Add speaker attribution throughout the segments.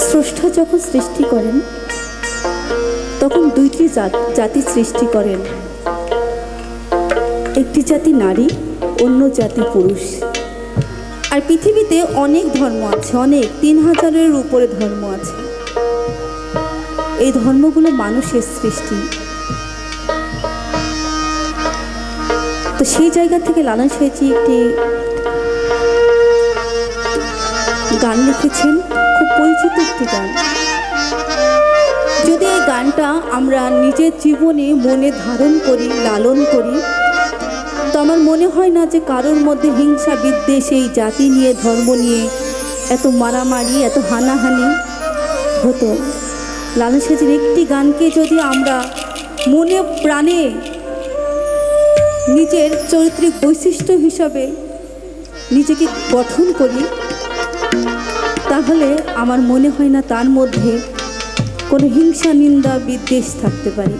Speaker 1: স্রষ্টা যখন সৃষ্টি করেন তখন দুইটি জাতি সৃষ্টি করেন, একটি জাতি নারী, অন্য জাতি পুরুষ। আর পৃথিবীতে অনেক ধর্ম আছে, অনেক 3000-এর উপরে ধর্ম আছে। এই ধর্মগুলো মানুষের সৃষ্টি। তো সেই জায়গা থেকে লালন সাঁইজি একটি গান লিখেছেন, খুব পরিচিত একটি গান। যদি এই গানটা আমরা নিজের জীবনে মনে ধারণ করি, লালন করি, তো আমার মনে হয় না যে কারোর মধ্যে হিংসা বিদ্বেষ এই জাতি নিয়ে, ধর্ম নিয়ে এত মারামারি, এত হানাহানি হতো। লালন সাঁইজির একটি গানকে যদি আমরা মনে প্রাণে নিজের চরিত্রিক বৈশিষ্ট্য হিসাবে নিজেকে গঠন করি, তাহলে আমার মনে হয় না তার মধ্যে কোনো হিংসা, নিন্দা, বিদ্বেষ থাকতে পারে।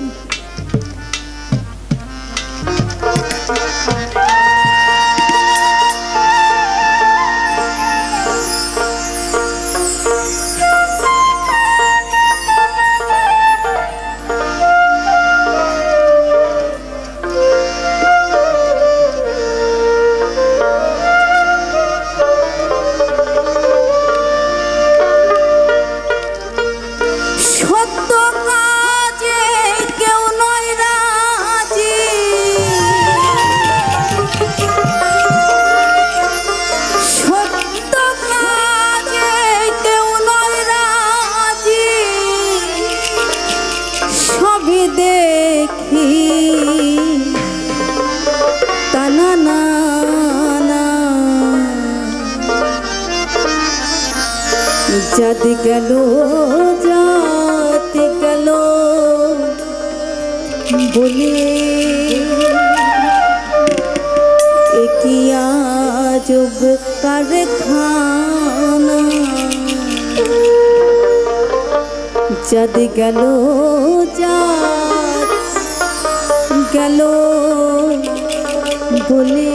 Speaker 1: দেখি তানা না জাতি গেল, জাতি গেল বলে একই আজব কারখানা। জাতি গেল, গেল বলে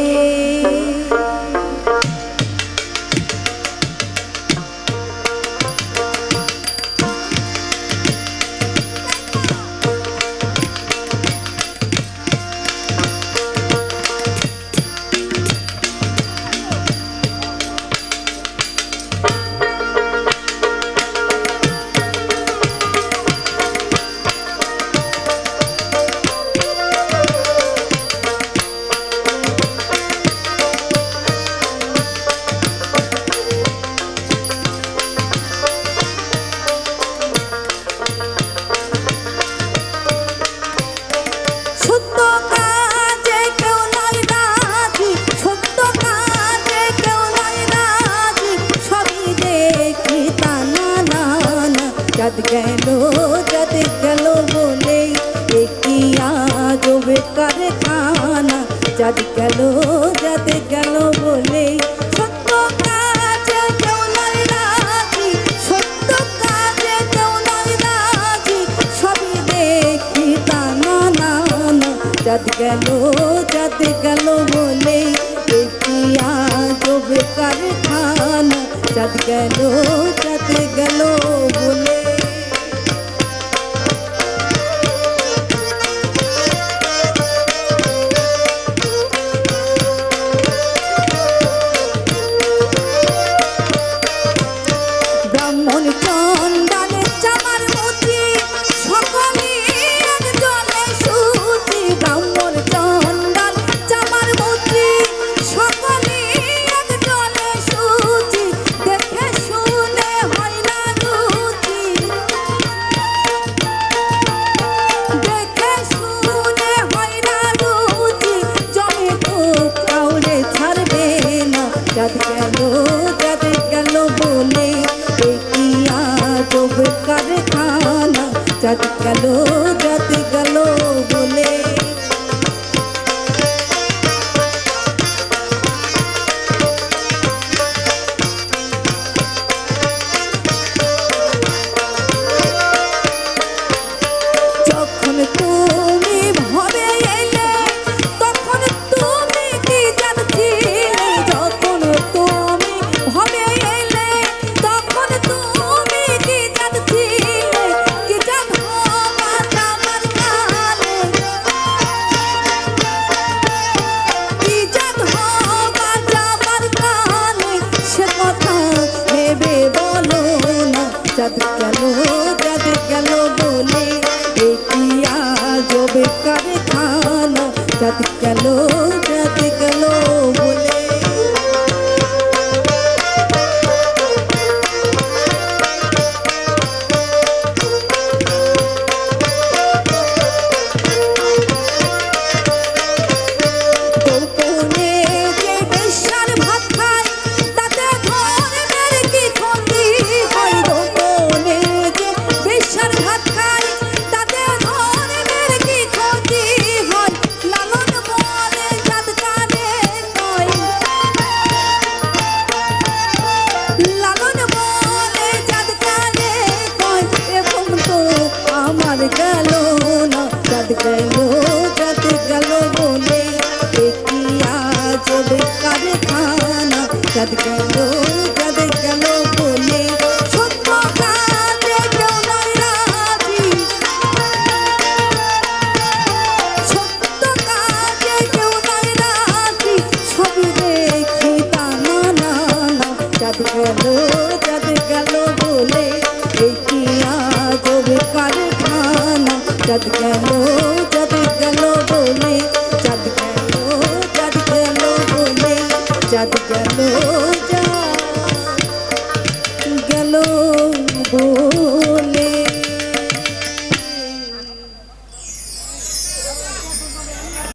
Speaker 1: জাত গেল বলে একই আজব কারখানা। জাত গেল বলে সত্য কাজে কেউ নয় রাজি, সত্য কাজে কেউ নয় রাজি, সবই দেখি তা না না না। জাত গেল বলে একই আজব কারখানা। জাত গেল বলে ব্রাহ্মণ চন্দানের চামার মুচি সকলে এক জলে সুচি। ব্রাহ্মণ চন্দান চামার মুচি সকলে এক জলে সুচি। দেখে শুনে হয় না রুচি, দেখে শুনে হয় না রুচি। জমে তো কাউরে ছাড়বে না। জাত গেল বলে একই আজব কারখানা। জাত গেল বলে যখন তুমি ভবে এলে তখন তুমি কি জানছিলে। যখন তুমি ভবে এলে তখন তুমি কি চাঁদ গেল বলে এ কি আজব কারখানা চাঁদ গেল বলে। চাঁদ গেল বলে এ কি আজব কারখানা চাঁদ গেল বলে। সত্য কাজে কেউ নাই রাজি, সত্য কাজে কেউ নাই রাজি, সবই দেখি তা না চাঁদ গেল বলে এ কি আজব কারখানা চাঁদ গেল